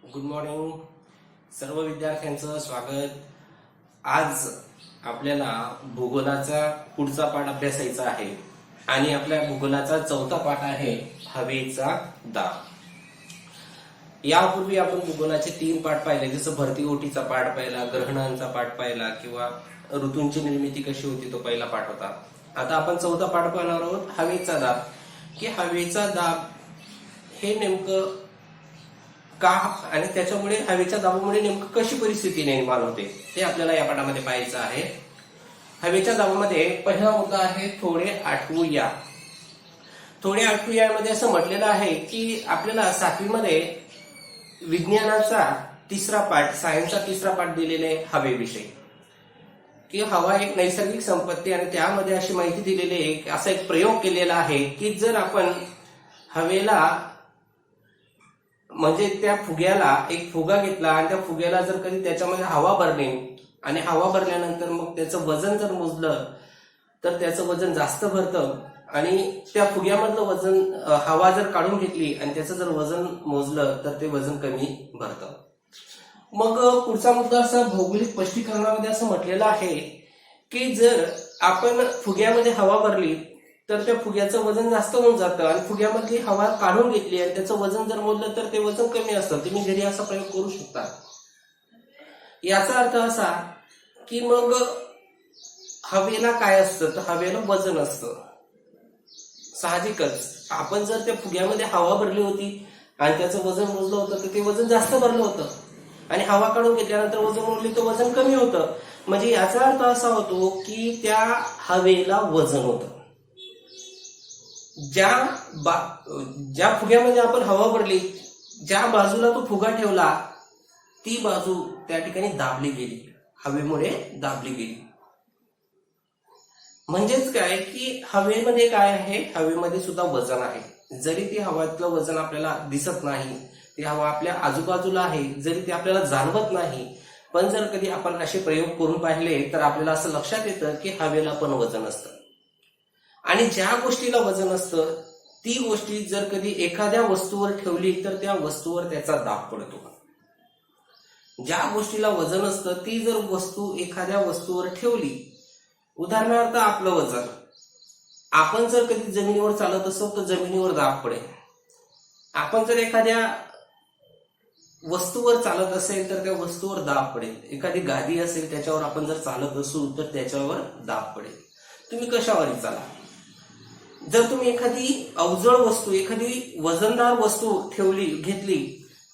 Good morning सर्व विद्यार्थ्यांचं स्वागत। आज आपल्याला भूगोलाचा पुढचा पाठ अभ्यासायचा आहे आणि आपल्या भूगोलाचा चौथा पाठ आहे हवेचा दाब। यापूर्वी आपण भूगोलाचे 3 पाठ पाहिले, जसं भरती ओटीचा पाठ पाहिला, ग्रहणांचा पाठ पाहिला किंवा ऋतूंची निर्मिती कशी होती तो पहिला पाठ होता। आता आपण चौथा पाठ पाहणार आहोत हवेचा दाब, की हवेचा दाब हे नेमकं का आणि त्याच्यामुळे हवेच्या दाबामुळे नेमकं कशी परिस्थिती निर्माण होते ते आपल्याला या पाठामध्ये पाहायचं आहे। हवेच्या दाबामध्ये पहिला मुद्दा आहे थोडे आठवूया। थोडे आठवूया मध्ये असं म्हटलेलं आहे की आपल्याला 7वी मध्ये विज्ञानाचा तिसरा पाठ, सायन्सचा तिसरा पाठ दिलेले हवेविषयी, की हवा एक नैसर्गिक संपत्ती आणि त्यामध्ये अशी माहिती दिलेली आहे, असा एक प्रयोग केलेला आहे की जर आपण हवेला म्हणजे त्या फुग्याला एक फुगा घेतला आणि त्या फुग्याला जर कधी त्याच्यामध्ये हवा भरली आणि हवा भरल्यानंतर मग त्याचं वजन जर मोजलं तर त्याचं वजन जास्त भरतं आणि त्या फुग्यामधलं वजन हवा जर काढून घेतली आणि त्याचं जर वजन मोजलं तर ते वजन कमी भरतं। मग पुढचा मुद्दा असा भौगोलिक स्पष्टीकरणामध्ये असं म्हटलेलं आहे की जर आपण फुग्यामध्ये हवा भरली तर त्या फुग्याचं वजन जास्त होऊन जातं आणि फुग्यामधली हवा काढून घेतली आणि त्याचं वजन जर मोजलं तर ते वजन कमी असतं। तुम्ही घरी असा प्रयोग करू शकता। याचा अर्थ असा की मग हवेला काय असतं, तर हवेला वजन असतं। साहजिकच आपण जर त्या फुग्यामध्ये हवा भरली होती आणि त्याचं वजन मोजलं होतं तर ते वजन जास्त भरलं होतं आणि हवा काढून घेतल्यानंतर वजन मोजली तर वजन कमी होतं। म्हणजे याचा अर्थ असा होतो की त्या हवेला वजन होतं। ज्या फुग्यामध्ये आपण हवा भरली, ज्या बाजूला तो फुगा ठेवला ती बाजू त्या ठिकाणी दाबली गेली, हवेमुळे दाबली गेली। म्हणजेच काय की हवेमध्ये काय आहे, हवेमध्ये सुद्धा वजन आहे। जरी ती हवेतलं वजन आपल्याला दिसत नाही, ती हवा आपल्या आजूबाजूला आहे, जरी ती आपल्याला जाणवत नाही, पण जर कधी आपण असे प्रयोग करून पाहिले तर आपल्याला असं लक्षात येतं की हवेला पण वजन असतं आणि ज्या गोष्टीला वजन असतं ती गोष्टी जर कधी एखाद्या वस्तूवर ठेवली तर त्या वस्तूवर त्याचा दाब पडतो। ज्या गोष्टीला वजन असतं ती जर वस्तू एखाद्या वस्तूवर ठेवली, उदाहरणार्थ आपलं वजन, आपण जर कधी जमिनीवर चालत असो तर जमिनीवर दाब पडेल। आपण जर एखाद्या वस्तूवर चालत असेल तर त्या वस्तूवर दाब पडेल। एखादी गादी असेल त्याच्यावर आपण जर चालत असू तर त्याच्यावर दाब पडेल। तुम्ही कशावरही चाला, जर तुम्ही एखादी अवजड वस्तू, एखादी वजनदार वस्तू घेतली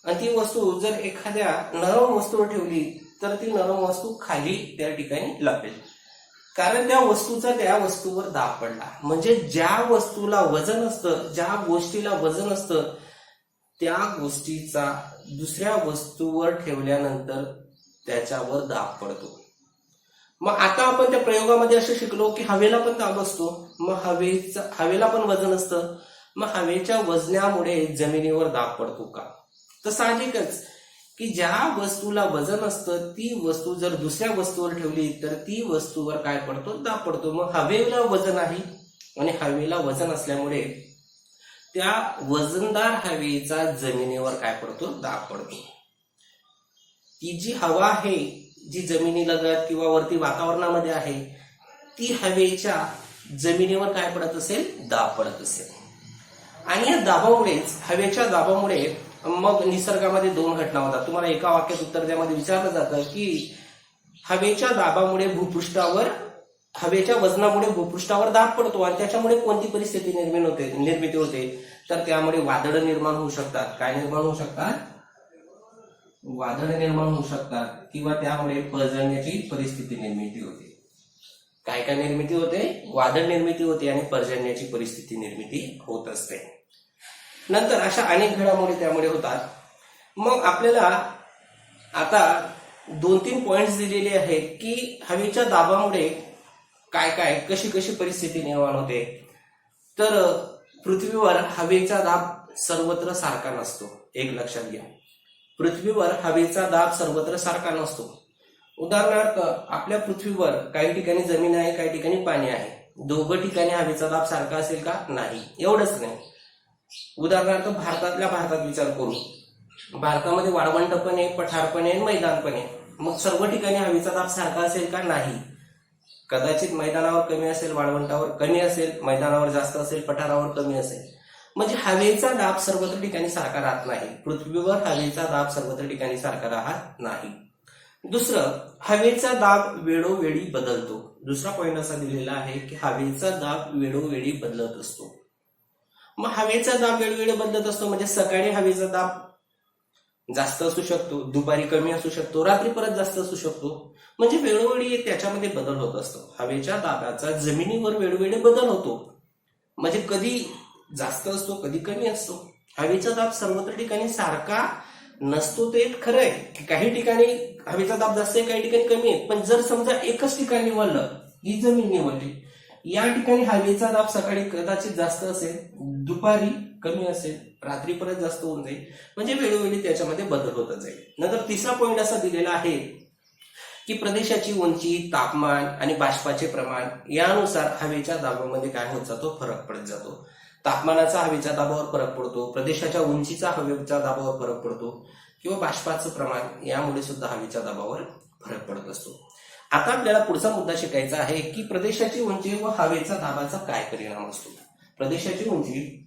आणि ती वस्तू जर एखाद्या नरम वस्तूवर ठेवली तर ती नरम वस्तू खाली त्या ठिकाणी लपेल, कारण त्या वस्तूचा त्या वस्तूवर दाब पडला। म्हणजे ज्या वस्तूला वजन असतं, ज्या गोष्टीला वजन असतं त्या गोष्टीचा दुसऱ्या वस्तूवर ठेवल्यानंतर त्याच्यावर दाब पडतो। मग आता आपण त्या प्रयोगामध्ये असं शिकलो की हवेला पण दाब असतो, मग हवेला पण वजन असतं, मग हवेच्या वजनामुळे जमिनीवर दाब पडतो का? तर साहजिकच की ज्या वस्तूला वजन असतं ती वस्तू जर दुसऱ्या वस्तूवर ठेवली तर ती वस्तूवर काय पडतो, दाब पडतो। मग हवेला वजन आहे आणि हवेला वजन असल्यामुळे त्या वजनदार हवेचा जमिनीवर काय पडतो, दाब पडतो। ती जी हवा आहे जी जमिनीलगत किंवा वरती वातावरणामध्ये आहे ती हवेच्या जमिनीवर काय पडत असेल, दाब पडत असेल। आणि या दाबामुळेच, हवेच्या दाबामुळे मग निसर्गामध्ये 2 घटना होतात। तुम्हाला एका वाक्यात उत्तर त्यामध्ये विचारलं जातं की हवेच्या दाबामुळे भूपृष्ठावर, हवेच्या वजनामुळे भूपृष्ठावर दाब पडतो आणि त्याच्यामुळे कोणती परिस्थिती निर्मिती होते, तर त्यामुळे वादळ निर्माण होऊ शकतात। काय निर्माण होऊ शकतात? वादळ निर्माण होऊ शकतात किंवा त्यामुळे पर्जन्याची परिस्थिती निर्मिती होते। काय काय निर्मिती होते? वादळ निर्मिती होते आणि पर्जन्याची परिस्थिती निर्मिती होत असते। नंतर अशा अनेक घडामोडी त्यामुळे होतात। मग आपल्याला आता 2-3 पॉइंट्स दिलेले आहेत की हवेच्या दाबामुळे काय काय, कशी कशी परिस्थिती निर्माण होते। तर पृथ्वीवर हवेचा दाब सर्वत्र सारखा नसतो, एक लक्षात घ्या। पृथ्वीवर हवेचा दाब सर्वत्र सारखा नसतो। उदाहरणार्थ आपल्या पृथ्वीवर काही ठिकाणी जमीन आहे, काही ठिकाणी पाणी आहे, दोघं ठिकाणी हवेचा दाब सारखा असेल का? नाही। एवढंच नाही, उदाहरणार्थ भारतात विचार करू भारतामध्ये वाळवंट पण आहे, पठार पण आहे, मैदान पण आहे. मग सर्व ठिकाणी हवेचा दाब सारखा असेल का? नाही. कदाचित मैदानावर कमी असेल, वाळवंटावर कमी असेल, मैदानावर जास्त असेल, पठारावर कमी असेल. म्हणजे हवेचा दाब सर्वत्र ठिकाणी सारखा राहत नाही. पृथ्वीवर हवेचा दाब सर्वत्र ठिकाणी सारखा राहत नाही. दुसरं, हवेचा दाब वेळोवेळी बदलतो. दुसरा पॉईंट असा दिलेला आहे की हवेचा दाब वेळोवेळी बदलत असतो. मग हवेचा दाब वेळोवेळी बदलत असतो म्हणजे सकाळी हवेचा दाब जास्त असू शकतो, दुपारी कमी असू शकतो, रात्री परत जास्त असू शकतो. म्हणजे वेळोवेळी त्याच्यामध्ये बदल होत असतो. हवेच्या दाबाचा जमिनीवर वेळोवेळी बदल होतो. म्हणजे कधी जास्त असतो, कधी कमी असतो. हवेचा दाब सर्वत्र ठिकाणी सारखा नसतो. ते खरं आहे की काही ठिकाणी हवेचा दाब जास्त आहे, काही ठिकाणी कमी आहे. पण जर समजा एकच ठिकाणी निवडलं, ही जमीन निवडली, या ठिकाणी हवेचा दाब सकाळी कदाचित जास्त असेल, दुपारी कमी असेल, रात्री परत जास्त होऊन जाईल. म्हणजे वेळोवेळी त्याच्यामध्ये बदल होत जाईल. नंतर तिसरा पॉईंट असा दिलेला आहे की प्रदेशाची उंची, तापमान आणि बाष्पाचे प्रमाण यानुसार हवेच्या दाबामध्ये काय होत जातो? फरक पडत जातो. तापमानाचा हवेच्या दाबावर फरक पडतो, प्रदेशाच्या उंचीचा हवेच्या दाबावर फरक पडतो, किंवा बाष्पाचं प्रमाण यामुळे सुद्धा हवेच्या दाबावर फरक पडत असतो. आता आपल्याला पुढचा मुद्दा शिकायचा आहे की प्रदेशाची उंची व हवेचा दाबाचा काय परिणाम असतो. प्रदेशाची उंची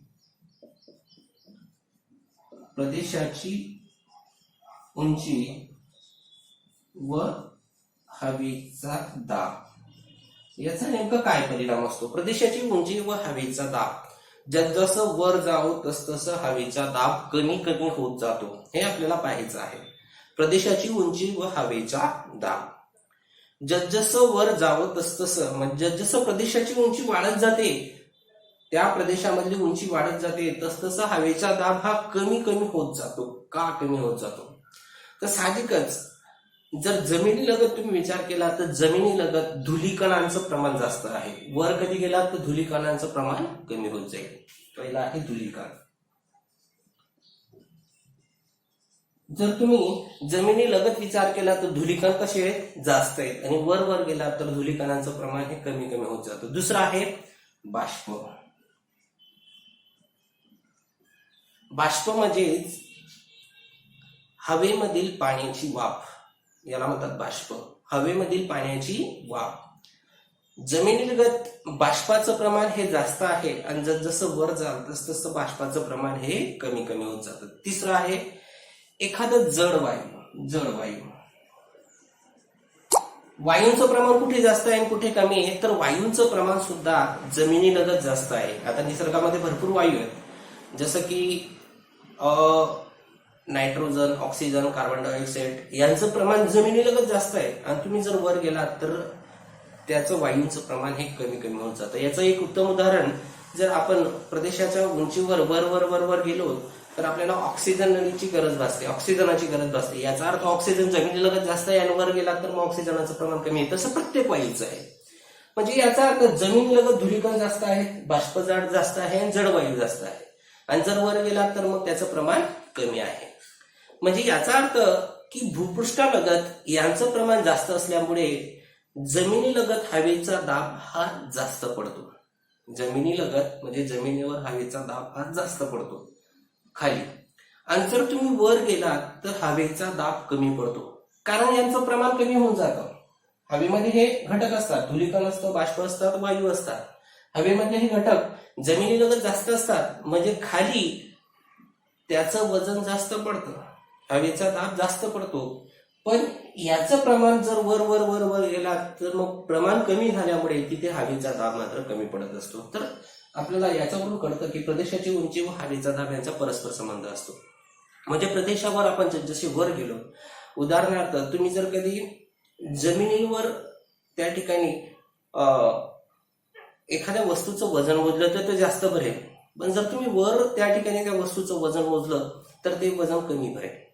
व हवेचा दाब याचा नेमका काय परिणाम असतो. प्रदेशाची उंची व हवेचा दाब जसजसं वर जावं तसतसं हवेचा दाब कमी कमी होत जातो. हे आपल्याला पाहायचं आहे. प्रदेशाची उंची व हवेचा दाब जसजसं वर जावं तसतसं, म्हणजे जसजसं प्रदेशाची उंची वाढत जाते, त्या प्रदेशामधली उंची वाढत जाते, तसतसं हवेचा दाब हा कमी कमी होत जातो. का कमी होत जातो? तर साहजिकच जर जमिनीलगत तुम्ही विचार केला तर जमिनीलगत धुलीकणांचं प्रमाण जास्त आहे. वर कधी गेला तर धुलीकणांचं प्रमाण कमी होत जाईल. पहिला आहे धुलीकण. जर तुम्ही जमिनीलगत विचार केला तर धुलीकण कसे आहेत? जास्त आहेत. आणि वर वर गेला तर धुलीकणांचं प्रमाण हे कमी कमी होत जातं. दुसरं आहे बाष्प. बाष्प म्हणजेच हवेमधील पाण्याची वाफ, याला म्हणतात बाष्प. हवेमधील पाण्याची वाफ. जमिनीलगत बाष्पाचं प्रमाण हे जास्त आहे आणि जसं वर जाल तसं बाष्पाचं प्रमाण हे कमी कमी होत जातं. तिसरं आहे एखादं जडवायू. वायूंचं प्रमाण कुठे जास्त आहे आणि कुठे कमी आहे? तर वायूंचं प्रमाण सुद्धा जमिनीलगत जास्त आहे. आता निसर्गामध्ये भरपूर वायू आहेत, जसं की नायट्रोजन, ऑक्सिजन, कार्बन डायऑक्साईड यांचं प्रमाण जमिनीलगत जास्त आहे. आणि तुम्ही जर वर गेलात तर त्याचं वायूंचं प्रमाण हे कमी कमी होत जातं. याचं एक उत्तम उदाहरण, जर आपण प्रदेशाच्या उंचीवर वर वर वर वर गेलो तर आपल्याला ऑक्सिजनची गरज भासते, ऑक्सिजनाची गरज भासते. याचा अर्थ ऑक्सिजन जमिनीलगत जास्त आहे आणि वर गेला तर मग ऑक्सिजनाचं प्रमाण कमी आहे. तसं प्रत्येक वायूचं आहे. म्हणजे याचा अर्थ जमिनीलगत धुलीकण जास्त आहे, बाष्पजाड जास्त आहे आणि जडवायू जास्त आहे. आणि जर वर गेला तर मग त्याचं प्रमाण कमी आहे. म्हणजे याचा अर्थ की भूपृष्ठालगत यांचं प्रमाण जास्त असल्यामुळे जमिनीलगत हवेचा दाब हा जास्त पडतो. जमिनीलगत म्हणजे जमिनीवर हवेचा दाब हा जास्त पडतो खाली. आणि जर तुम्ही वर गेलात तर हवेचा दाब कमी पडतो, कारण यांचं प्रमाण कमी होऊन जातं. हवेमध्ये हे घटक असतात, धुलीकण असतं, बाष्प असतात, वायू असतात. हवेमधले हे घटक जमिनीलगत जास्त असतात, म्हणजे खाली त्याचं वजन जास्त पडतं, हवेचा दाब जास्त पडतो. पण याचं प्रमाण जर वर वर वर वर गेला तर मग प्रमाण कमी झाल्यामुळे तिथे हवेचा दाब मात्र कमी पडत असतो. तर आपल्याला याच्यावरून कळतं की प्रदेशाची उंची व हवेचा दाब यांचा परस्पर संबंध असतो. म्हणजे प्रदेशावर आपण जसे वर गेलो, उदाहरणार्थ तुम्ही जर कधी जमिनीवर त्या ठिकाणी एखाद्या वस्तूचं वजन मोजलं तर ते जास्त भरेल, पण जर तुम्ही वर त्या ठिकाणी त्या वस्तूचं वजन मोजलं तर ते वजन कमी भरेल.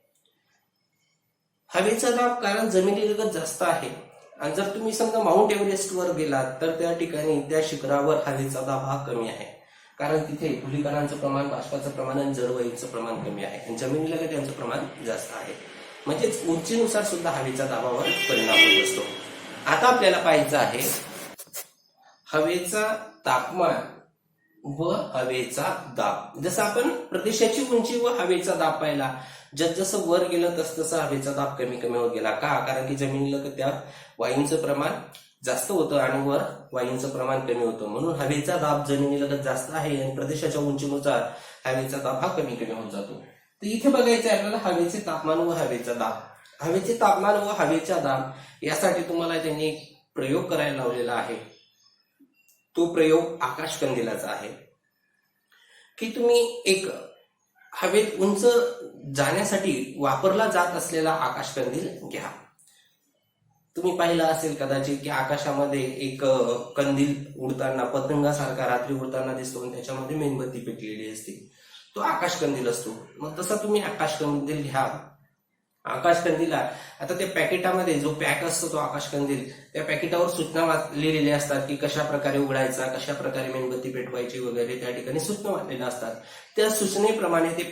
हवेचा दाब कारण जमिनीलगत जास्त आहे. आणि जर तुम्ही समजा माउंट एव्हरेस्टवर गेलात तर त्या ठिकाणी त्या शिखरावर हवेचा दाब हा कमी आहे, कारण तिथे धुलीकणांचं प्रमाण, बाष्पाचं प्रमाण आणि जडवायूचं प्रमाण कमी आहे आणि जमिनीलगत यांचं प्रमाण जास्त आहे. म्हणजेच उंचीनुसार सुद्धा हवेच्या दाबावर परिणाम होत असतो. आता आपल्याला पाहायचं आहे हवेचा तापमान व हवेचा दाब. जसं आपण प्रदेशाची उंची व हवेचा दाब पाहिला, जसजसं वर गेलं तसतसं हवेचा दाब कमी कमी होत गेला. का? कारण की जमिनीला त्या वायूंचं प्रमाण जास्त होतं आणि वर वायूंचं प्रमाण कमी होतं, म्हणून हवेचा दाब जमिनीलगत जास्त आहे आणि प्रदेशाच्या उंचीनुसार हवेचा दाब हा कमी कमी होत जातो. तर इथे बघायचं आहे आपल्याला हवेचे तापमान व हवेचा दाब. हवेचे तापमान व हवेचा दाब यासाठी तुम्हाला त्यांनी एक प्रयोग करायला लावलेला आहे. तो प्रयोग आकाशकंदिलाचा आहे की तुम्ही एक हवेत उंच जाण्यासाठी वापरला जात असलेला आकाशकंदील घ्या. तुम्ही पाहिलं असेल कदाचित की आकाशामध्ये एक कंदील उडताना पतंगासारखा रात्री उडताना दिसतो आणि त्याच्यामध्ये मेणबत्ती पेटलेली असते, तो आकाशकंदील असतो. मग तसा तुम्ही आकाशकंदील घ्या. आकाशकंदीला आता त्या पॅकेटामध्ये जो पॅक असतो तो आकाशकंदील, त्या पॅकेटावर सूचना लिहिलेल्या असतात की कशा प्रकारे उघडायचा, कशा प्रकारे मेणबत्ती पेटवायची वगैरे त्या ठिकाणी सूचना वाटलेल्या असतात. त्या सूचनेप्रमाणे ते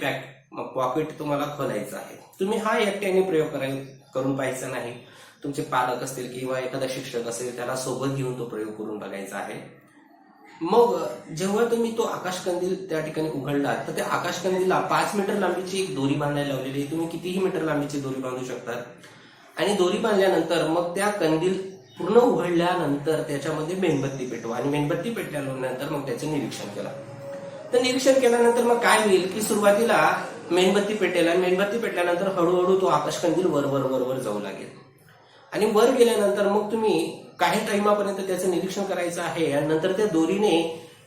पॉकेट तुम्हाला खोलायचं आहे. तुम्ही हा एकट्याने प्रयोग करून पाहायचा नाही. तुमचे पालक असतील किंवा एखादा शिक्षक असेल त्याला सोबत घेऊन तो प्रयोग करून बघायचा आहे. मग जेव्हा तुम्ही तो आकाशकंदील त्या ठिकाणी उघडला तर त्या आकाशकंदीला 5 मीटर लांबीची एक दोरी बांधायला लावलेली आहे. तुम्ही कितीही मीटर लांबीची दोरी बांधू शकतात. आणि दोरी बांधल्यानंतर मग त्या कंदील पूर्ण उघडल्यानंतर त्याच्यामध्ये मेणबत्ती पेटवा आणि मेणबत्ती पेटल्यानंतर मग त्याचं निरीक्षण केलं. तर निरीक्षण केल्यानंतर मग काय होईल की सुरुवातीला मेणबत्ती पेटेल आणि मेणबत्ती पेटल्यानंतर हळूहळू तो आकाशकंदील वर वर वर वर जाऊ लागेल आणि वर गेल्यानंतर मग तुम्ही काही टाइमापर्यंत त्याचं निरीक्षण करायचं आहे आणि नंतर त्या दोरीने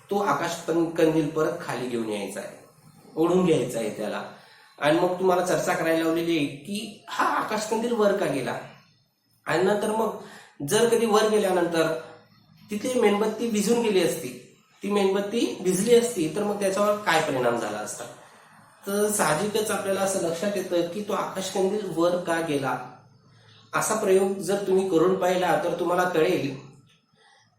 तो आकाशकंदील परत खाली घेऊन यायचा आहे, ओढून घ्यायचा आहे त्याला. आणि मग तुम्हाला चर्चा करायला लावलेली आहे की हा आकाशकंदील वर का गेला. आणि नंतर मग जर कधी वर गेल्यानंतर तिथे मेणबत्ती विझून गेली असती, ती मेणबत्ती भिजली असती तर मग त्याच्यावर काय परिणाम झाला असता. तर साहजिकच आपल्याला असं लक्षात येतं की तो आकाशकंदील वर का गेला. असा प्रयोग जर तुम्ही करून पाहिला तर तुम्हाला कळेल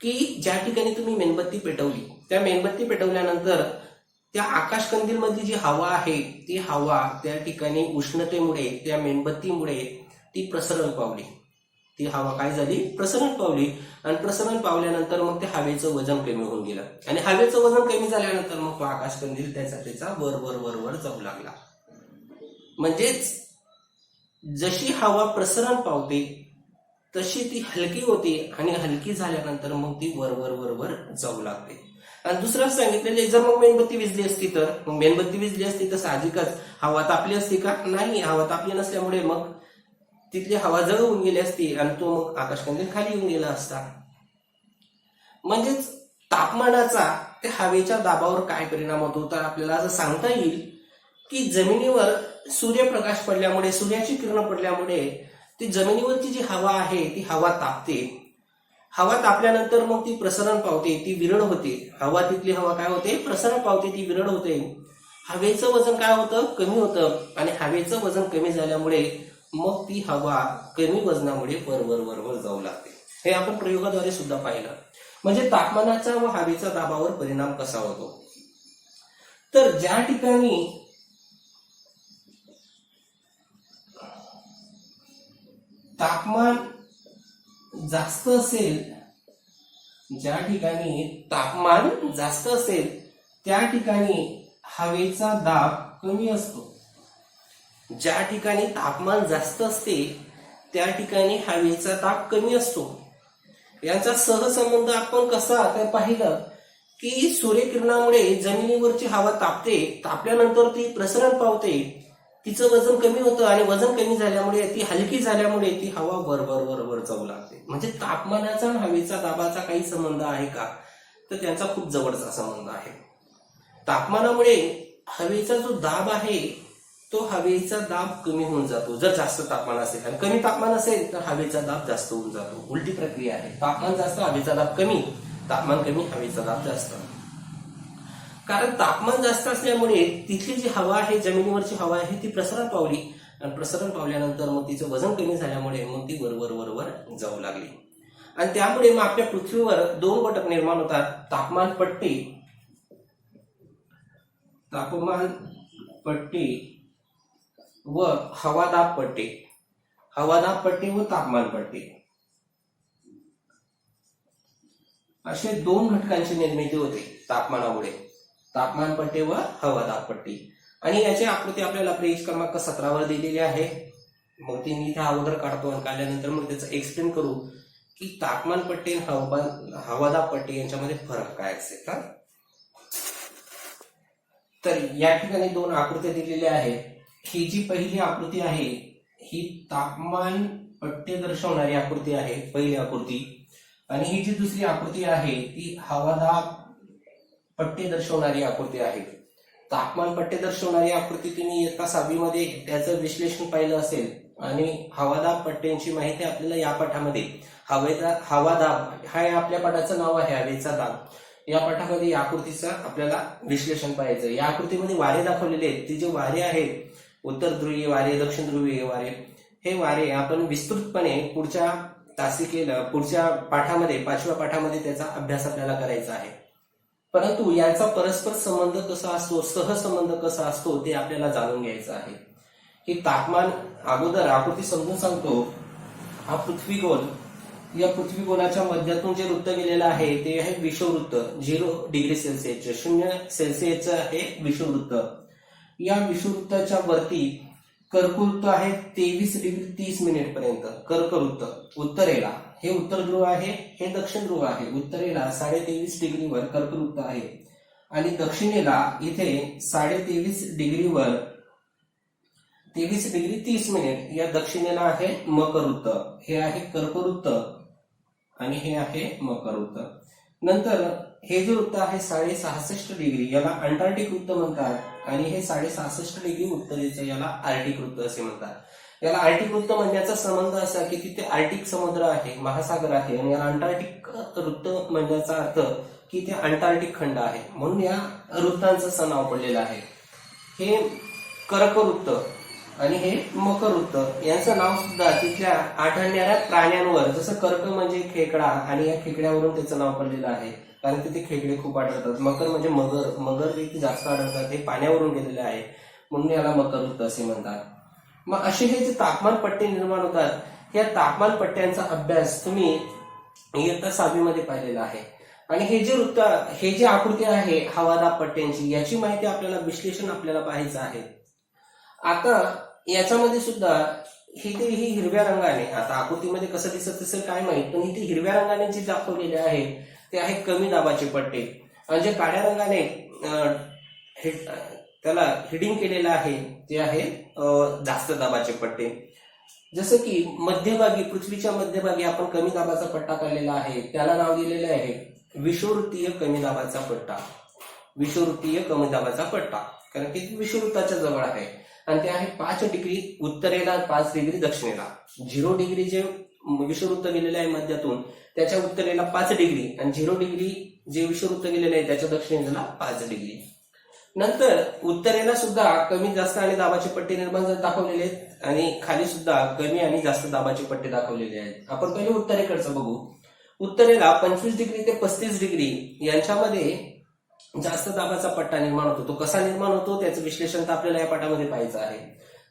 की ज्या ठिकाणी तुम्ही मेणबत्ती पेटवली त्या मेणबत्ती पेटवल्यानंतर त्या आकाशकंदील मधली जी हवा आहे ती हवा त्या ठिकाणी उष्णतेमुळे त्या मेणबत्तीमुळे ती प्रसरण पावली. ती हवा काय झाली, प्रसरण पावली. आणि प्रसरण पावल्यानंतर मग त्या हवेचं वजन कमी होऊन गेलं आणि हवेचं वजन कमी झाल्यानंतर मग तो आकाशकंदील त्याचा वर वर वर वर जाऊ लागला. म्हणजेच जशी हवा प्रसरण पावते तशी ती हलकी होते आणि हलकी झाल्यानंतर मग ती वर वर वर वर जाऊ लागते. आणि दुसरं सांगितलेलं जर मग मेणबत्ती विजली असती तर मग मेणबत्ती विजली असती तर साहजिकच हवा तापली असती का, नाही. हवा तापली नसल्यामुळे मग तिथली हवा जळून गेली असती आणि तो मग आकाशकंदील खाली येऊन गेला असता. म्हणजेच तापमानाचा त्या हवेच्या दाबावर काय परिणाम होतो तर आपल्याला असं सांगता येईल की जमिनीवर सूर्यप्रकाश पडल्यामुळे, सूर्याची किरण पडल्यामुळे ती जमिनीवरची जी हवा आहे ती हवा तापते. हवा तापल्यानंतर मग ती प्रसरण पावते, ती विरळ होते. हवा तिथली हवा काय होते, प्रसरण पावते, ती विरळ होते. हवेचं वजन काय होतं, कमी होतं आणि हवेचं वजन कमी झाल्यामुळे मग ती हवा कमी वजनामुळे वर वर वर वर जाऊ लागते. हे आपण प्रयोगाद्वारे सुद्धा पाहिलं. म्हणजे तापमानाचा व हवेचा दाबावर परिणाम कसा होतो. तर ज्या ठिकाणी तापमान जास्त असेल, ज्या ठिकाणी तापमान जास्त असेल त्या ठिकाणी हवेचा दाब कमी असतो. ज्या ठिकाणी तापमान जास्त असते त्या ठिकाणी हवेचा दाब कमी असतो. यांचा सहसंबंध आपण कसा तर पाहिलं की सूर्यकिरणामुळे जमिनीवरची हवा तापते, तापल्यानंतर ती प्रसरण पावते, तिचं वजन कमी होतं आणि वजन कमी झाल्यामुळे ती हलकी झाल्यामुळे ती हवा वर वर वर वर जाऊ लागते. म्हणजे तापमानाचा आणि हवेचा दाबाचा काही संबंध आहे का तर त्यांचा खूप जवळचा संबंध आहे. तापमानामुळे हवेचा जो दाब आहे तो हवेचा दाब कमी होऊन जातो जर जास्त तापमान असेल, आणि कमी तापमान असेल तर हवेचा दाब जास्त होऊन जातो. उलटी प्रक्रिया आहे. तापमान जास्त हवेचा दाब कमी, तापमान कमी हवेचा दाब जास्त. कारण तापमान जास्त असल्यामुळे तिथली जी हवा आहे, जमिनीवरची हवा आहे ती प्रसरण पावली आणि प्रसरण पावल्यानंतर मग तिचं वजन कमी झाल्यामुळे मग ती वर वर वर वर जाऊ लागली. आणि त्यामुळे मग आपल्या पृथ्वीवर 2 घटक निर्माण होतात, तापमान पट्टी व हवादाब पट्टी. हवादाब पट्टी व तापमान पट्टी असे 2 घटकांची निर्मिती होते तापमानामुळे, तापमान पट्टी व हवादाब पट्टी. आणि याची आकृती आपल्याला पेज क्रमांक 17 दिलेली आहे. मग ती मी इथे अगोदर काढतो आणि काढल्यानंतर मग त्याचं एक्सप्लेन करू की तापमान पट्टी आणि हवादाब पट्टी यांच्यामध्ये फरक काय असेल का. तर या ठिकाणी 2 आकृत्या दिलेल्या आहेत. ही जी पहिली आकृती आहे ही तापमान पट्टी दर्शवणारी आकृती आहे, पहिली आकृती. आणि ही जी दुसरी आकृती आहे ती हवादाब पट्टी दर्शवणारी आकृती आहे. तापमान पट्टी दर्शवणारी आकृती तुम्ही इयत्ता 6वी मध्ये त्याचं विश्लेषण पाहिलं असेल आणि हवादाब पट्ट्यांची माहिती आपल्याला या पाठामध्ये हवादाब हा आपल्या पाठाचं नाव आहे, हवेचा दाब. या पाठामध्ये या आकृतीचं आपल्याला विश्लेषण पाहायचं. या आकृतीमध्ये वारे दाखवलेले आहेत. ती जे वारे आहेत उत्तर ध्रुवीय वारे, दक्षिण ध्रुवीय वारे, हे वारे आपण विस्तृतपणे पुढच्या तासिकेला पुढच्या पाठामध्ये 5व्या पाठामध्ये त्याचा अभ्यास आपल्याला करायचा आहे. परंतु याचा परस्पर संबंध कसा असतो, सहसंबंध कसा असतो ते आपल्याला जाणून घ्यायचं आहे. की तापमान अगोदर आकृती समजून सांगतो. हा पृथ्वीगोल, या पृथ्वीगोलाच्या मध्यातून जे वृत्त गेलेलं आहे ते आहे विषुववृत्त. 0 डिग्री सेल्सिअसचे, 0 सेल्सिअसचं आहे विषुववृत्त. या विषुववृत्ताच्या वरती कर्कवृत्त आहे 23 डिग्री 30 मिनिट पर्यंत. कर्कवृत्त उत्तरेला, हे उत्तर ध्रुव आहे, हे दक्षिण ध्रुव आहे. उत्तरेला 23.5 डिग्रीवर कर्कवृत्त आहे आणि दक्षिणेला इथे 23.5 डिग्रीवर 23 डिग्री 30 मिनिट या दक्षिणेला आहे मकरवृत्त. हे आहे कर्कवृत्त आणि हे आहे मकरवृत्त. नंतर हे जे वृत्त आहे 66.5 डिग्री याला अंटार्क्टिक वृत्त म्हणतात आणि हे 66.5 डिग्री उत्तरेचं याला आर्टिक वृत्त असे म्हणतात. याला आर्टिक वृत्त म्हणण्याचा संबंध असा की तिथे आर्टिक समुद्र आहे, महासागर आहे, आणि याला अंटार्क्टिक वृत्त म्हणण्याचा अर्थ की ते अंटार्क्टिक खंड आहे, म्हणून या वृत्तांचं नाव पडलेलं आहे. हे कर्कवृत्त आणि हे मकरवृत्त यांचं नाव सुद्धा तिथल्या आढळणाऱ्या प्राण्यांवर, जसं कर्क म्हणजे खेकडा आणि या खेकड्यावरून त्याचं नाव पडलेलं आहे, कारण तिथे खेकडे खूप आढळतात. मकर म्हणजे मगर देखील जास्त आढळतात, हे पाण्यावरून गेलेले आहे म्हणून याला मकरवृत्त असे म्हणतात. मग असे हे जे तापमान पट्टे निर्माण होतात या तापमान पट्ट्यांचा अभ्यास तुम्ही इयत्ता 6वी मध्ये पाहिलेला आहे. आणि हे जे वृत्त, हे जे आकृती आहे हवादाब पट्ट्यांची, याची माहिती आपल्याला विश्लेषण आपल्याला पाहायचं आहे. आता याच्यामध्ये सुद्धा ही हिरव्या रंगाने, आता आकृतीमध्ये कसं दिसत असेल काय माहित, पण इथे हिरव्या रंगाने जे दाखवलेले आहे ते आहे कमी दाबाचे पट्टे आणि जे काळ्या रंगाने त्याला हिडिंग केलेलं आहे ते आहे जास्त दाबाचे पट्टे. जसं की मध्यभागी, पृथ्वीच्या मध्यभागी आपण कमी दाबाचा पट्टा काढलेला आहे, त्याला नाव दिलेलं आहे विषुववृत्तीय कमी दाबाचा पट्टा. विषुववृत्तीय कमी दाबाचा पट्टा, कारण की विषुववृत्ताच्या जवळ आहे आणि ते आहे 5 डिग्री उत्तरेला, 5 डिग्री दक्षिणेला. 0 डिग्री जे विषुववृत्त गेलेलं आहे मध्यातून त्याच्या उत्तरेला 5 डिग्री आणि 0 डिग्री जे विषुववृत्त गेलेलं आहे त्याच्या दक्षिणेला 5 डिग्री. नंतर उत्तरेला सुद्धा कमी जास्त आणि दाबाचे पट्टे निर्माण दाखवलेले आहेत आणि खाली सुद्धा कमी आणि जास्त दाबाचे पट्टे दाखवलेले आहेत. आपण पहिले उत्तरेकडचं बघू. उत्तरेला 25 डिग्री ते 35 डिग्री यांच्यामध्ये जास्त दाबाचा पट्टा निर्माण होतो. तो कसा निर्माण होतो त्याचं विश्लेषण तर आपल्याला या पाठामध्ये पाहायचं आहे,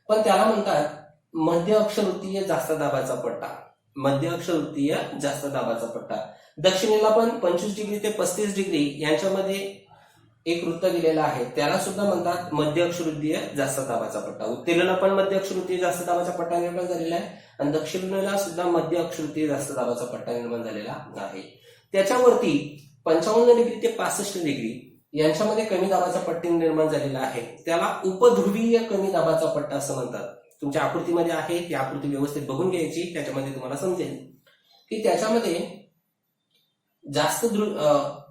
पण त्याला म्हणतात मध्य अक्षवृत्तीय जास्त दाबाचा पट्टा. मध्य अक्षवृत्तीय जास्त दाबाचा पट्टा. दक्षिणेला पण 25 डिग्री ते 35 डिग्री यांच्यामध्ये एक वृत्त गेलेला आहे, त्याला सुद्धा म्हणतात मध्य अक्षवृत्तीय जास्त दाबाचा पट्टा. उत्तरेला पण मध्य अक्षवृत्तीय जास्त दाबाचा पट्टा निर्माण झालेला आहे आणि दक्षिणेला सुद्धा मध्य अक्षवृत्तीय जास्त दाबाचा पट्टा निर्माण झालेला आहे. त्याच्यावरती 55 डिग्री ते 65 डिग्री यांच्यामध्ये कमी दाबाचा पट्टा निर्माण झालेला आहे, त्याला उपध्रुवीय कमी दाबाचा पट्टा असं म्हणतात. तुमच्या आकृतीमध्ये आहे, ती आकृती व्यवस्थित बघून घ्यायची, त्याच्यामध्ये तुम्हाला समजेल की त्याच्यामध्ये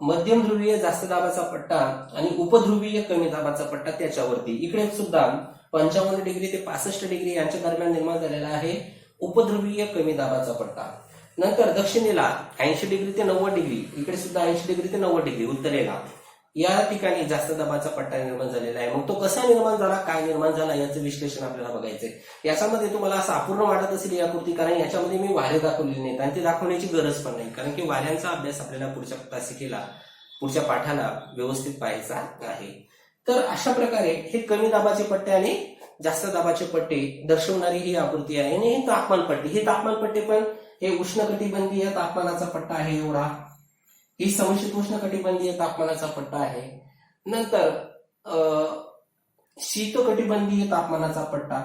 मध्यम ध्रुवीय जास्त दाबाचा पट्टा आणि उपध्रुवीय कमी दाबाचा पट्टा त्याच्यावरती. इकडे सुद्धा 55 डिग्री ते 65 डिग्री यांच्या दरम्यान निर्माण झालेला आहे उपध्रुवीय कमी दाबाचा पट्टा. नंतर दक्षिणेला 80 डिग्री ते 90 डिग्री, इकडे सुद्धा 80 डिग्री ते 90 डिग्री उत्तरेला या ठिकाणी जास्त दाबाचा पट्टा निर्माण झालेला आहे. मग तो कसा निर्माण झाला, काय निर्माण झाला याचं विश्लेषण आपल्याला बघायचंय. याच्यामध्ये तुम्हाला असं अपूर्ण वाटत असेल या आकृती, कारण याच्यामध्ये मी वारे दाखवलेले नाहीत आणि ते दाखवण्याची गरज पण नाही, कारण की वाऱ्यांचा अभ्यास आपल्याला पुढच्या तासिकेला, पुढच्या पाठाला व्यवस्थित पाहायचा आहे. तर अशा प्रकारे हे कमी दाबाचे पट्टे आणि जास्त दाबाचे पट्टे दर्शवणारी ही आकृती आहे. आणि हे तापमान पट्टे, हे तापमान पट्टे पण हे उष्णकटिबंधीय तापमानाचा पट्टा आहे एवढा, ही समशीतोष्ण कटिबंधीय तापमानाचा पट्टा आहे. नंतर शीतकटिबंधीय तापमानाचा पट्टा,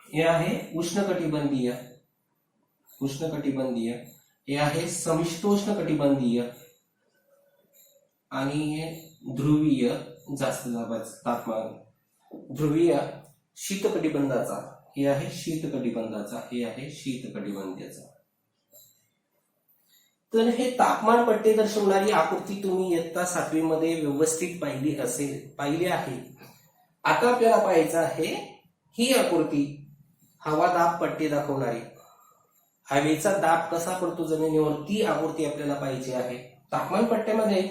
हे आहे उष्णकटिबंधीय, हे आहे समशीतोष्ण कटिबंधीय, आणि हे ध्रुवीय जास्त दाबाचं तापमान, ध्रुवीय शीतकटिबंधाचा, हे आहे शीतकटिबंधाचा, हे आहे शीतकटिबंधीचा. तर हे तापमान पट्टे दर्शवणारी आकृती तुम्ही इयत्ता 7वी मध्ये व्यवस्थित पाहिली आहे. आता आपल्याला पाहायचं आहे ही आकृती हवा दाब पट्टे दाखवणारी, हवेचा दाब कसा पडतो जमिनीवर ती आकृती आपल्याला पाहिजे आहे. तापमान पट्ट्यामध्ये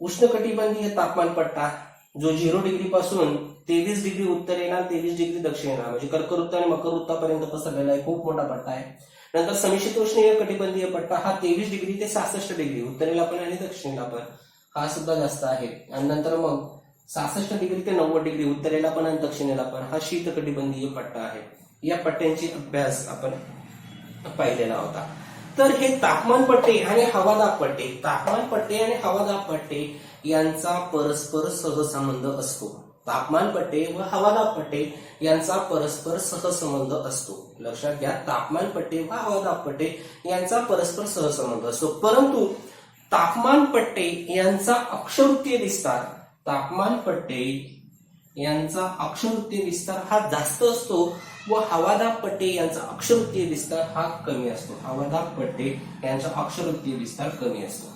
उष्णकटिबंधीय तापमान पट्टा जो 0 डिग्री पासून 23 डिग्री उत्तरेला 23 डिग्री दक्षिणेला म्हणजे कर्कवृत्त आणि मकरवृत्तापर्यंत पसरलेला आहे, खूप मोठा पट्टा आहे. नंतर समशीतोष्णीय कटिबंधीय पट्टा हा 23 डिग्री ते 66 डिग्री उत्तरेला पण आणि दक्षिणेला पण, हा सुद्धा जास्त आहे. आणि नंतर मग 66 डिग्री ते 90 डिग्री उत्तरेला पण आणि दक्षिणेला पण हा शीतकटिबंधीय पट्टा आहे. या पट्ट्यांची अभ्यास आपण पाहिलेला होता. तर हे तापमान पट्टे आणि हवादाब पट्टे, तापमान पट्टे आणि हवादाब पट्टे यांचा परस्पर सहसंबंध असतो. तापमान पट्टे व हवादाब पट्टे यांचा परस्पर सहसंबंध असतो. लक्षात घ्या, तापमान पट्टे व हवादाब पट्टे यांचा परस्पर सहसंबंध असतो. परंतु तापमान पट्टे यांचा अक्षवृत्तीय विस्तार, तापमान पट्टे यांचा अक्षवृत्तीय विस्तार हा जास्त असतो व हवादाब पट्टे यांचा अक्षवृत्तीय विस्तार हा कमी असतो. हवादाब पट्टे यांचा अक्षवृत्तीय विस्तार कमी असतो.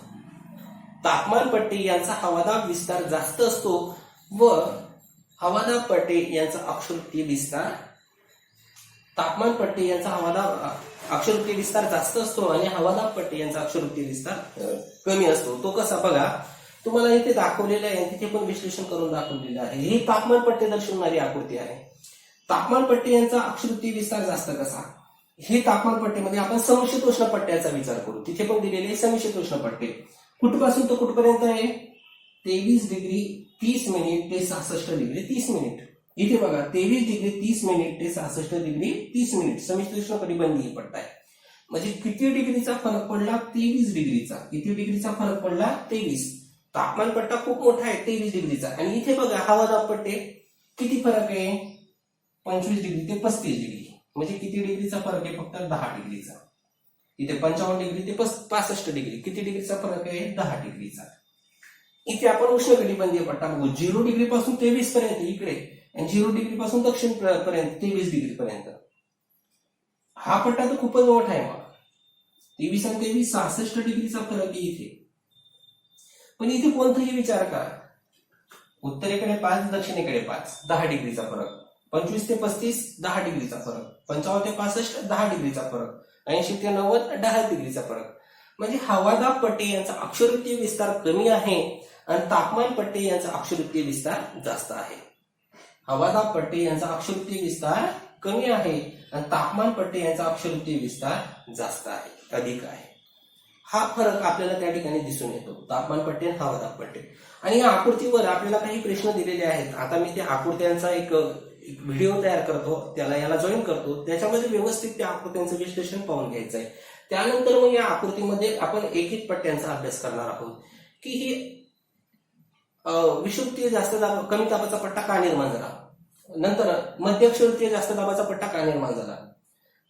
तापमान पट्टे यांचा हवादाब विस्तार जास्त असतो व हवादाब पट्टे यांचा अक्षवृत्तीय विस्तार, तापमान पट्टे यांचा हवादाब अक्षवृत्तीय विस्तार जास्त असतो आणि हवादाब पट्टे यांचा अक्षवृत्तीय विस्तार कमी असतो. तो कसा बघा, तुम्हाला इथे दाखवलेलं आहे, तिथे पण विश्लेषण करून दाखवलेलं आहे. ही तापमान पट्टे दर्शवणारी आकृती आहे. तापमान पट्टे यांचा अक्षवृत्तीय विस्तार जास्त कसा, हे तापमान पट्टेमध्ये आपण समशीतोष्ण पट्ट्याचा विचार करू. तिथे पण दिलेले समशीतोष्ण पट्टे कुठपासून तर कुठपर्यंत आहे, 23 डिग्री 30 मिनिट ते 66 डिग्री 30 मिनिट. इथे बघा 23 डिग्री 30 मिनिट ते 66 डिग्री 30 मिनिट समशीतोष्ण कटिबंधीय पट्टा आहे. म्हणजे किती डिग्रीचा फरक पडला, 23 डिग्रीचा. किती डिग्रीचा फरक पडला, 23. तापमान पट्टा खूप मोठा आहे 23 डिग्रीचा. आणि इथे बघा हवादाब पट्टे किती फरक आहे, 25 डिग्री ते 35 डिग्री. म्हणजे किती डिग्रीचा फरक आहे, फक्त 10 डिग्रीचा. इथे 55 डिग्री ते 65 डिग्री, किती डिग्रीचा फरक आहे, 10 डिग्रीचा. इथे आपण उष्णकटिबंधीय पट्टा बघू, 0 डिग्री पासून 23 पर्यंत इकडे आणि 0 डिग्री पासून दक्षिण पर्यंत 23 डिग्री पर्यंत. हा पट्टा तर खूपच मोठा आहे. मग 23 आणि 23 66 डिग्रीचा फरक आहे इथे. पण इथे कोणताही विचार करा, उत्तरेकडे 5 दक्षिणेकडे 5, 10 डिग्रीचा फरक. 25 ते 35 10 डिग्रीचा फरक, 55 ते 65 10 डिग्रीचा फरक, 80 ते 90 10 डिग्रीचा फरक. म्हणजे हवादाब पट्टे यांचा अक्षवृत्तीय विस्तार कमी आहे आणि तापमान पट्टे यांचा अक्षवृत्तीय विस्तार जास्त आहे. हवादाब पट्टे यांचा अक्षवृत्तीय विस्तार कमी आहे आणि तापमान पट्टे यांचा अक्षवृत्तीय विस्तार जास्त आहे, अधिक आहे. हा फरक आपल्याला त्या ठिकाणी दिसून येतो, तापमान पट्टे आणि हवादाब पट्टे. आणि या आकृतीवर आपल्याला काही प्रश्न दिलेले आहेत. आता मी त्या आकृत्यांचा एक व्हिडिओ तयार करतो, याला जॉईन करतो, त्याच्यामध्ये व्यवस्थित त्या आकृत्यांचं विश्लेषण पाहून घ्यायचं आहे. त्यानंतर मग या आकृतीमध्ये आपण एक एक पट्ट्यांचा अभ्यास करणार आहोत की ही विषुवृत्तीय जास्त दाब कमी दाबाचा पट्टा का निर्माण झाला, नंतर मध्य अक्षवृत्तीय जास्त दाबाचा पट्टा का निर्माण झाला,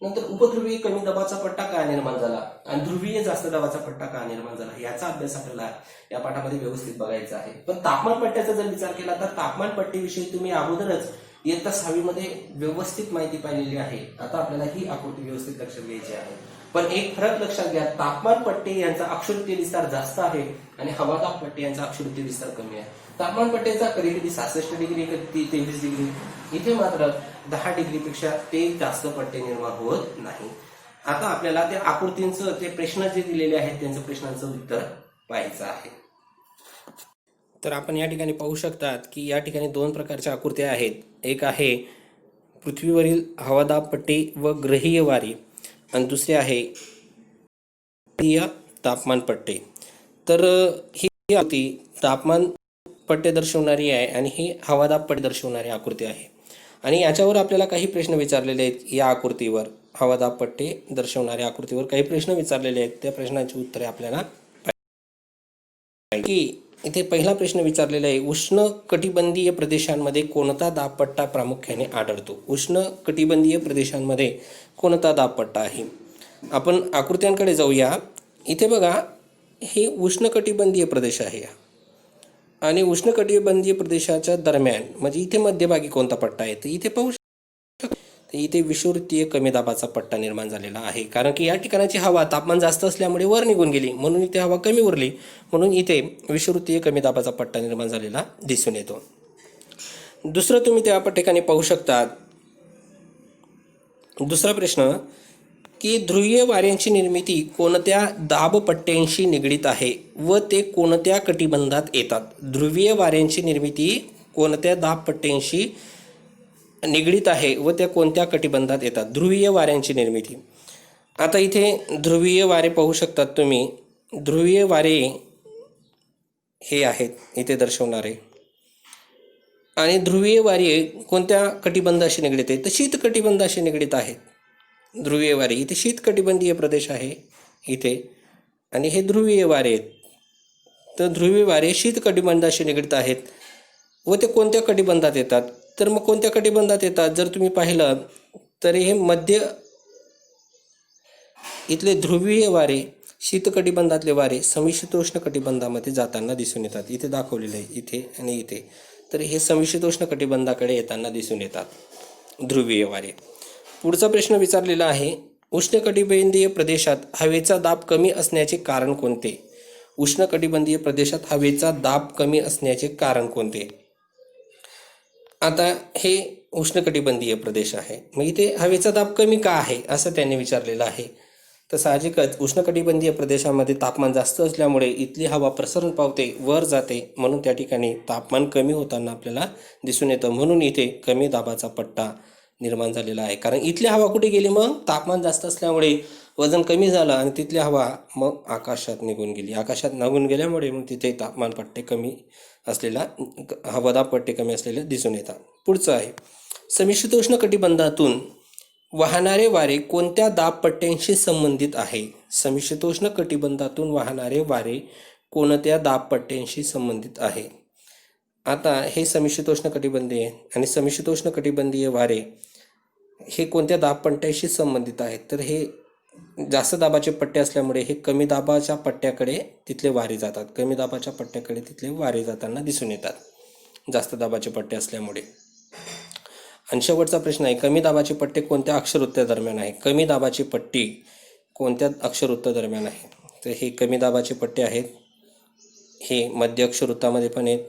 नंतर उपध्रुवीय कमी दाबाचा पट्टा का निर्माण झाला आणि ध्रुवीय जास्त दाबाचा पट्टा का निर्माण झाला, याचा अभ्यास आपल्याला या पाठामध्ये व्यवस्थित बघायचा आहे. पण तापमान पट्ट्याचा जर विचार केला तर तापमान पट्टीविषयी तुम्ही अगोदरच इयत्ता 6वी मध्ये व्यवस्थित माहिती पाहिलेली आहे. आता आपल्याला ही आकृती व्यवस्थित लक्षात घ्यायची आहे. पण एक फरक लक्षात घ्या, तापमान पट्टे यांचा अक्षवृत्तीय विस्तार जास्त आहे आणि हवादाब पट्टे यांचा अक्षवृत्तीय विस्तार कमी आहे. तापमान पट्ट्याचा कधी कधी 66 डिग्री, कधी 23 डिग्री, इथे मात्र 10 डिग्रीपेक्षा ते जास्त पट्टे निर्माण होत नाही. आता आपल्याला त्या आकृतींचं ते प्रश्न जे दिलेले आहेत त्यांचं प्रश्नांचं उत्तर पाहायचं आहे. तर आपण या ठिकाणी पाहू शकतात की या ठिकाणी 2 प्रकारच्या आकृत्या आहेत. एक आहे पृथ्वीवरील हवादाब पट्टी व ग्रहीय वारी आणि दुसरे आहे तापमान पट्टे. तर ही आकृती तापमान पट्टे दर्शवणारी आहे आणि ही हवादाब पट्टे दर्शवणारी आकृती आहे. आणि याच्यावर आपल्याला काही प्रश्न विचारलेले आहेत. या आकृतीवर हवादाब पट्टे दर्शवणाऱ्या आकृतीवर काही प्रश्न विचारलेले आहेत. त्या प्रश्नांची उत्तरे आपल्याला की इथे पहिला प्रश्न विचारलेला आहे, उष्ण कटिबंधीय प्रदेशांमध्ये कोणता दाबपट्टा प्रामुख्याने आढळतो? उष्ण कटिबंधीय प्रदेशांमध्ये कोणता दाबपट्टा आहे? आपण आकृत्यांकडे जाऊया. इथे बघा, हे उष्णकटिबंधीय प्रदेश आहे आणि उष्णकटिबंधीय प्रदेशाच्या दरम्यान म्हणजे इथे मध्यभागी कोणता पट्टा आहे? तर इथे पाहू शकतो, तर इथे विषुववृत्तीय कमी दाबाचा पट्टा निर्माण झालेला आहे. कारण की या ठिकाणाची हवा तापमान जास्त असल्यामुळे वर निघून गेली, म्हणून इथे हवा कमी उरली, म्हणून इथे विषुववृत्तीय कमी दाबाचा पट्टा निर्माण झालेला दिसून येतो. दुसरं तुम्ही त्या ठिकाणी पाहू शकता. दुसरा प्रश्न की ध्रुवीय वाऱ्यांची निर्मिती कोणत्या दाबपट्ट्यांशी निगडीत आहे व ते कोणत्या कटिबंधात येतात? ध्रुवीय वाऱ्यांची निर्मिती कोणत्या दाबपट्ट्यांशी निगडीत आहे व त्या कोणत्या कटिबंधात येतात? ध्रुवीय वाऱ्यांची निर्मिती. आता इथे ध्रुवीय वारे पाहू शकतात तुम्ही. ध्रुवीय वारे हे आहेत इथे दर्शवणारे, आणि ध्रुवीय वारे कोणत्या कटिबंधाशी निगडीत आहेत? तर शीत कटिबंधाशी निगडीत आहेत. ध्रुवीय वारे इथे शीत कटिबंधीय प्रदेश आहे इथे, आणि हे ध्रुवीय वारे आहेत. तर ध्रुवीय वारे शीत कटिबंधाशी निगडीत आहेत व ते कोणत्या कटिबंधात येतात? तर मग कोणत्या कटिबंधात येतात जर तुम्ही पाहिलं तर हे मध्य इथले ध्रुवीय वारे, शीत कटिबंधातले वारे समशीतोष्ण कटिबंधामध्ये जाताना दिसून येतात. इथे दाखवलेलं आहे, इथे आणि इथे. तर हे समशीतोष्ण कटिबंधाकडे येताना दिसून येतात ध्रुवीय वारे. पुढचा प्रश्न विचारलेला आहे, उष्णकटिबंधीय प्रदेशात हवेचा दाब कमी असण्याचे कारण कोणते? उष्णकटिबंधीय प्रदेशात हवेचा दाब कमी असण्याचे कारण कोणते? आता हे उष्णकटिबंधीय प्रदेश आहे, मग इथे हवेचा दाब कमी का आहे असं त्यांनी विचारलेलं आहे. तर साहजिकच उष्णकटिबंधीय प्रदेशामध्ये तापमान जास्त असल्यामुळे इथली हवा प्रसरण पावते, वर जाते, म्हणून त्या ठिकाणी तापमान कमी होताना आपल्याला दिसून येतं. म्हणून इथे कमी दाबाचा पट्टा निर्माण झालेला आहे. कारण इथली हवा कुठे गेली? मग तापमान जास्त असल्यामुळे वजन कमी झालं आणि तिथली हवा मग आकाशात निघून गेली. आकाशात निघून गेल्यामुळे मग तिथे तापमान पट्टे कमी असलेला, हवादाब पट्टे कमी असलेले दिसून येतात. पुढचं आहे, समशीतोष्ण कटिबंधातून वाहणारे वारे कोणत्या दाबपट्ट्यांशी संबंधित आहे? समशीतोष्ण कटिबंधातून वाहणारे वारे कोणत्या दाबपट्ट्यांशी संबंधित आहे? आता हे समशीतोष्ण कटिबंधीय आणि समशीतोष्ण कटिबंधीय वारे हे कोणत्या दाबपट्ट्याशी संबंधित आहेत? तर हे जास्त दाबाचे पट्टे असल्यामुळे हे कमी दाबाच्या पट्ट्याकडे तिथले वारे जातात. कमी दाबाच्या पट्ट्याकडे तिथले वारे जाताना दिसून येतात जास्त दाबाचे पट्टे असल्यामुळे. आणि शेवटचा प्रश्न आहे, कमी दाबाचे पट्टे कोणत्या अक्षरवृत्ता दरम्यान आहे? कमी दाबाची पट्टी कोणत्या अक्षरवृत्ता दरम्यान आहे? तर हे कमी दाबाचे पट्टे आहेत, हे मध्य अक्षरवृत्तामध्ये पण आहेत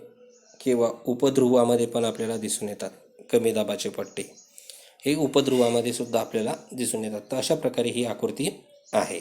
किंवा उपध्रुवामध्ये पण आपल्याला दिसून येतात. कमी दाबाचे पट्टे हे उपध्रुवामध्ये सुद्धा आपल्याला दिसून येतात. तर अशा प्रकारे ही आकृती आहे.